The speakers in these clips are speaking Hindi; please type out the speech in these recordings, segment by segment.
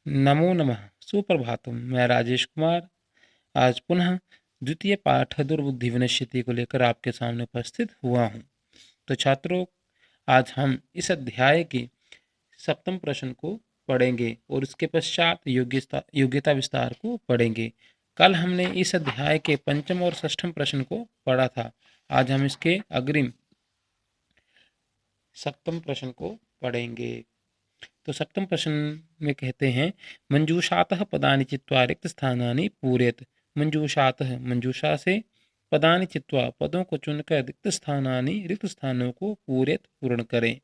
नमो नमः। सुप्रभातम। मैं राजेश कुमार आज पुनः द्वितीय पाठ दुर्बुद्धि विनश्यति को लेकर आपके सामने उपस्थित हुआ हूँ। तो छात्रों, आज हम इस अध्याय के सप्तम प्रश्न को पढ़ेंगे और उसके पश्चात योग्यता विस्तार को पढ़ेंगे। कल हमने इस अध्याय के पंचम और षष्ठम प्रश्न को पढ़ा था। आज हम इसके अग्रिम सप्तम प्रश्न को पढ़ेंगे। तो सप्तम प्रश्न में कहते हैं, मंजूषातः पदानि चित्वा रिक्त स्थानानि पूरयत। मंजूषातः, मंजूषा से, पदानि चित्वा, पदों को चुनकर, रिक्त स्थानानि, रिक्त स्थानों को पूरयत, पूर्ण करें।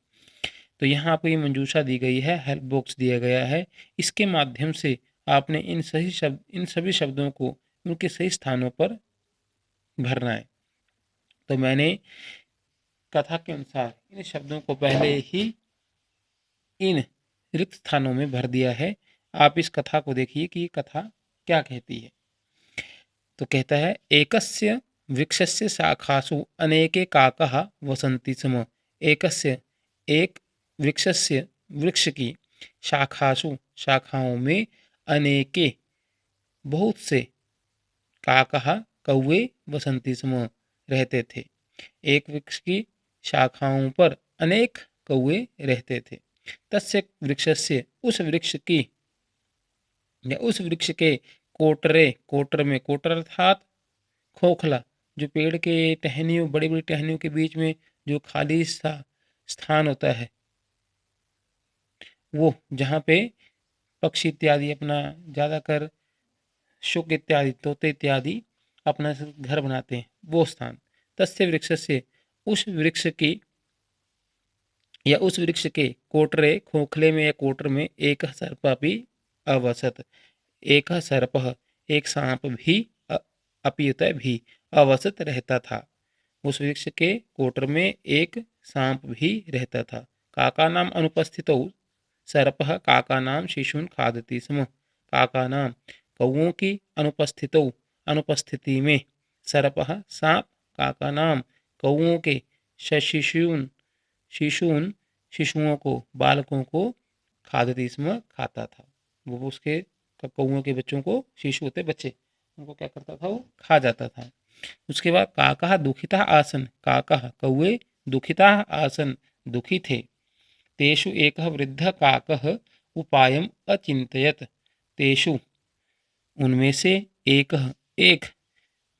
तो यहाँ आपको ये मंजूषा दी गई है, हेल्प बॉक्स दिया गया है। इसके माध्यम से आपने इन सभी शब्दों को उनके सही स्थानों पर भरना है। तो मैंने कथा के अनुसार इन शब्दों को पहले ही इन रिक्त स्थानों में भर दिया है। आप इस कथा को देखिए कि ये कथा क्या कहती है। तो कहता है, एकस्य वृक्षस्य शाखासु अनेके काकः वसन्ति स्म। एकस्य, एक वृक्षस्य, वृक्ष की, शाखासु, शाखाओं में, अनेके, बहुत से, काकः, कौवे, वसन्ति स्म, रहते थे। एक वृक्ष की शाखाओं पर अनेक कौवे रहते थे। तस्य वृक्षस्य, उस वृक्ष की या उस वृक्ष के, कोटरे, कोटर में, कोटर अर्थात खोखला, जो पेड़ के टहनियों, बड़ी बड़ी टहनियों के बीच में जो खाली सा स्थान होता है, वो जहाँ पे पक्षी इत्यादि अपना ज्यादातर शुक इत्यादि, तोते इत्यादि अपना घर बनाते हैं, वो स्थान। तस्य वृक्ष से, उस वृक्ष की या उस वृक्ष के, कोटरे, खोखले में या कोटर में, एक सर्पापि अवसत, एक सर्प, एक सांप भी, अपियुत भी, अवसत रहता था। उस वृक्ष के कोटर में एक सांप भी रहता था। काका नाम अनुपस्थितौ सर्पः काका नाम शिशून खादति स्म। काका नाम, कौओं की, अनुपस्थितौ, अनुपस्थिति में, सर्पः सांप, काका नाम, कौओं के, शिशून, शिशून, शिशुओं को, बालकों को, खादति स्म, खाता था। वो उसके कौओं के बच्चों को, शिशु होते बच्चे, उनको क्या करता था, वो खा जाता था। उसके बाद काकः दुखिता आसन, काकः, कौवे, दुखिता आसन, दुखी थे। तेषु एकः वृद्ध काकः उपायम अचिंतयत। तेषु, उनमें से, एकः, एक,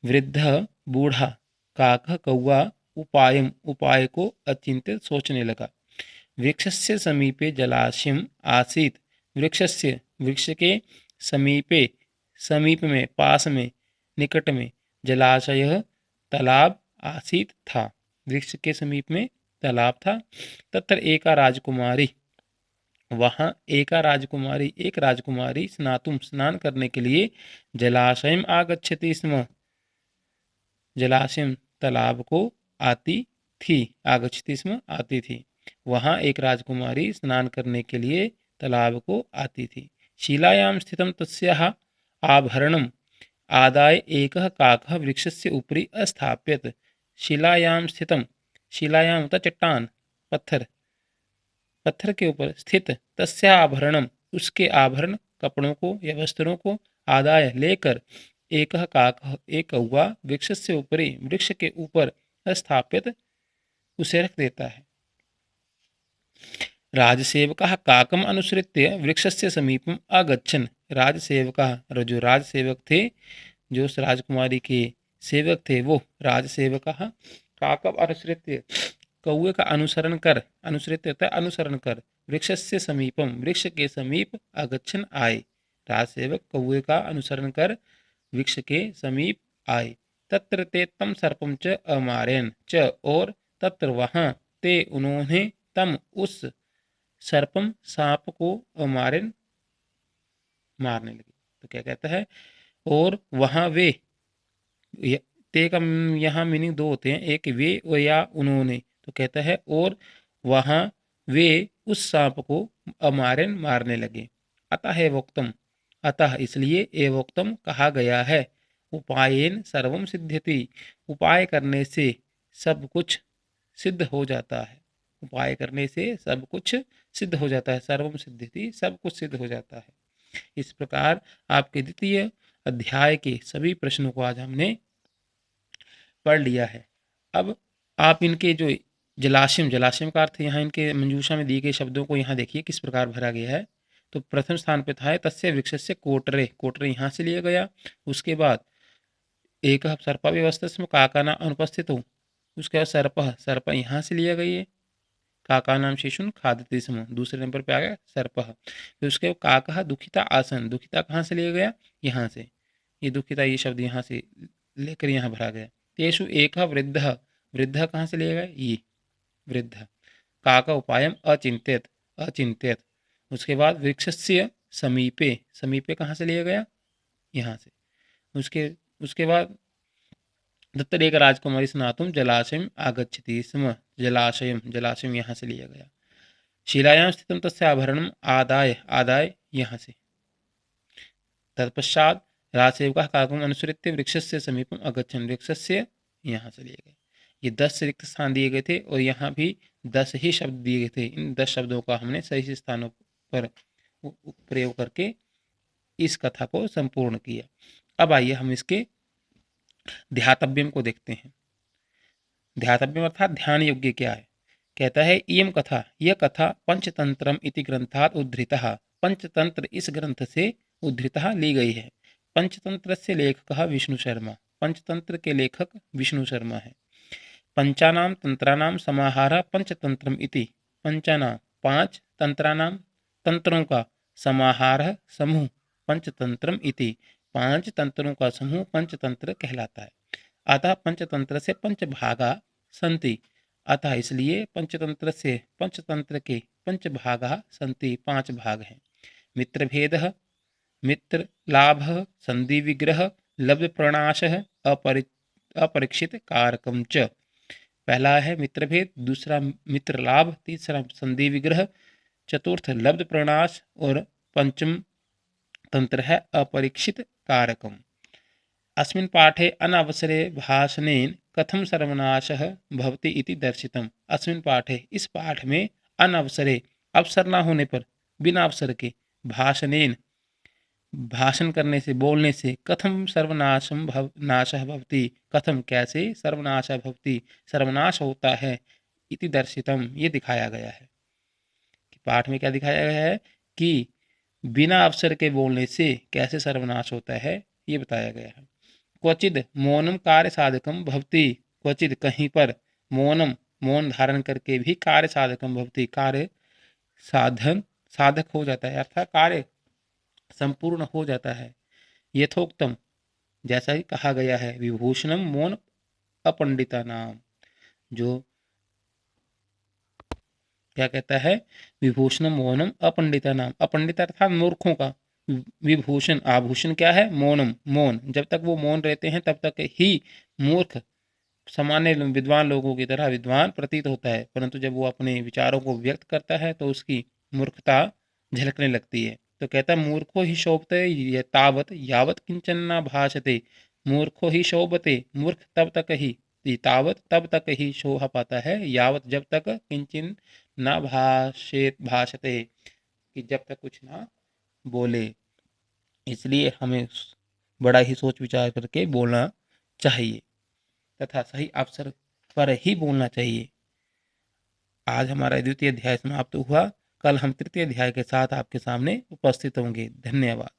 वृद्ध, बूढ़ा, काकः, कौवा, उपायम, उपाय को, अचिंतित, सोचने लगा। वृक्षस्य समीपे जलाशयम् आसीत्। वृक्षस्य, वृक्ष के, समीपे, समीप में, पास में, निकट में, जलाशय, तालाब, आसीत, था। वृक्ष के समीप में तालाब था। तत्र एका राजकुमारी, वहां एका राजकुमारी, एक राजकुमारी, स्नातुम, स्नान करने के लिए, जलाशयम आगच्छति स्म, जलाशयम, तालाब को, आती थी, आगच्छति स्म, आती थी। वहां एक राजकुमारी स्नान करने के लिए तालाब को आती थी। शिलायां स्थितं तस्याः आभरणम् आदाय एकः काकः वृक्षस्य उपरि अस्थाप्यत। शिलायां स्थितं, शिलायां होता चट्टान, पत्थर, पत्थर के ऊपर स्थित, तस्या आभरणम, उसके आभरण, कपड़ों को या वस्त्रों को, आदाय, लेकर, एकः काकः, एक कौवा, वृक्षस्य उपरि, वृक्ष के ऊपर, स्थापित, उसे रख देता है। राजसेवकः काकम अनुसृत्य वृक्षस्य समीपम अगच्छन्। राजसेवकः, जो राजसेवक थे, जो उस राजकुमारी के सेवक थे, वो राजसेवकः काकम अनुसृत्य, कौवे का अनुसरण कर, अनुसृत्य होता है अनुसरण कर, वृक्षस्य समीपम, वृक्ष के समीप, अगच्छन्, आए। राजसेवक कौवे का अनुसरण कर वृक्ष के समीप आए। तत्र ते तम सर्पम च अमारयन् च, और तत्र, वहां, ते, उन्होंने, तम, उस, सर्पम, सांप को, अमारयन्, मारने लगे। तो क्या कहता है, और वहां वे, ते का यहाँ मीनिंग दो होते हैं, एक वे और या उन्होंने। तो कहता है, और वहां वे उस सांप को अमारयन्, मारने लगे। अतः वोक्तम, अतः इसलिए, एवोक्तम, कहा गया है, उपायेन सर्वम सिद्ध्यति, उपाय करने से सब कुछ सिद्ध हो जाता है। उपाय करने से सब कुछ सिद्ध हो जाता है। सर्वम सिद्ध्यति, सब कुछ सिद्ध हो जाता है। इस प्रकार आपके द्वितीय अध्याय के सभी प्रश्नों को आज हमने पढ़ लिया है। अब आप इनके जो जलाशय जलाशय का अर्थ यहाँ इनके मंजूषा में दिए गए शब्दों को यहाँ देखिए किस प्रकार भरा गया है। तो प्रथम स्थान पे था तस्य वृक्षस्य कोटरे, कोटरे यहाँ से लिया गया। उसके बाद एक सर्प व्यवस्था काका नाम अनुपस्थित हो, उसके बाद सर्प यहाँ से लिया गया है। काका नाम शिशुन खादते स्म, दूसरे नंबर पे आ गया सर्प। फिर उसके बाद काका दुखिता आसन, दुखिता कहाँ से लिया गया, यहाँ से। ये दुखिता ये शब्द यहाँ से लेकर यहाँ भरा गया। तेषु एक वृद्ध, वृद्ध कहाँ से लिया गया, ये वृद्ध। काका उपायम अचिंत्यत, अचिंत्यत। उसके बाद वृक्षस्य समीपे, समीपे कहाँ से लिया गया, यहाँ से। उसके बाद दत्तरेक राजकुमारी स्नातुम जलाशयम आगच्छति स्म, जलाशयम, जलाशयम यहाँ से लिया गया। शिलायां स्थितम तस्य आभरणम आदाय, आदाय यहाँ से। तत्पश्चात राजसेवकः काकम अनुसृत्य वृक्षस्य समीपम अगच्छन्, वृक्षस्य यहाँ से लिए गए। ये 10 रिक्त स्थान दिए गए थे और यहाँ भी 10 ही शब्द दिए गए थे। इन 10 शब्दों का हमने सही स्थानों पर प्रयोग करके इस कथा को संपूर्ण किया। अब आइए हम इसके ध्यातव्यम को देखते हैं। ध्यातव्यम अर्थात ध्यान योग्य क्या है। कहता है इयम कथा, यह कथा पंचतंत्रम इति ग्रंथात उद्धृतः, पंचतंत्र इस ग्रंथ से उद्धृतः ली गई है। पंचतंत्र से लेखक विष्णु शर्मा, पंचतंत्र के लेखक विष्णु शर्मा है। पंचानाम तंत्रानाम समाहार पंचतंत्रम इति, पंचानाम 5 तंत्रानाम तंत्रों का समाहार समूह पंचतंत्रम इति, 5 तंत्रों का समूह पंचतंत्र कहलाता है। अतः पंचतंत्र से पंचभागा संति, अतः इसलिए पंचतंत्र से पंचतंत्र के पंचभागा संति, 5 भाग हैं। मित्रभेद, मित्र लाभ, संधि विग्रह, लब्ध प्रणाश, अपरीक्षित कारकम च। पहला है मित्रभेद, दूसरा मित्र लाभ, तीसरा संधि विग्रह, चतुर्थ लब्ध प्रणाश और पंचम तंत्र है अपरीक्षित कारकम। अस्मिन् पाठे अनवसरे भाषणेन कथम सर्वनाशः भवति इति दर्शितम्। अस्मिन् पाठे, इस पाठ में अनवसरे, अवसर ना होने पर, बिना अवसर के, भाषणेन भाषण करने से, बोलने से, कथम सर्वनाशम नाशः भवति, कथम कैसे, सर्वनाशः भवति सर्वनाश होता है, इति दर्शितम ये दिखाया गया है। पाठ में क्या दिखाया गया है कि बिना अवसर के बोलने से कैसे सर्वनाश होता है ये बताया गया है। क्वचिद मौनम कार्य साधकम भवति, क्वचिद कहीं पर, मौनम मौन धारण करके भी कार्य साधकम भवति, कार्य साधन साधक हो जाता है, अर्थात कार्य संपूर्ण हो जाता है। यथोक्तम जैसा ही कहा गया है, विभूषणम मौन अपंडिता नाम, जो क्या कहता है, विभूषणम मौनम अपंडिता नाम, अपंडित अर्थात मूर्खों का, विभूषण आभूषण क्या है, मौनम मौन, जब तक वो मौन रहते हैं तब तक ही मूर्ख सामान्य विद्वान लोगों की तरह विद्वान प्रतीत होता है, परंतु जब वो अपने विचारों को व्यक्त करता है तो उसकी मूर्खता झलकने लगती है। तो कहता है मूर्खो ही शोभते तावत यावत किंचन न भाषते, मूर्खो ही शोभते, मूर्ख तब तक ही, तावत तब तक ही शोभा पाता है, यावत जब तक किंचन न भाषते, कि जब तक कुछ ना बोले। इसलिए हमें बड़ा ही सोच विचार करके बोलना चाहिए तथा सही अवसर पर ही बोलना चाहिए। आज हमारा द्वितीय अध्याय समाप्त हुआ। कल हम तृतीय अध्याय के साथ आपके सामने उपस्थित होंगे। धन्यवाद।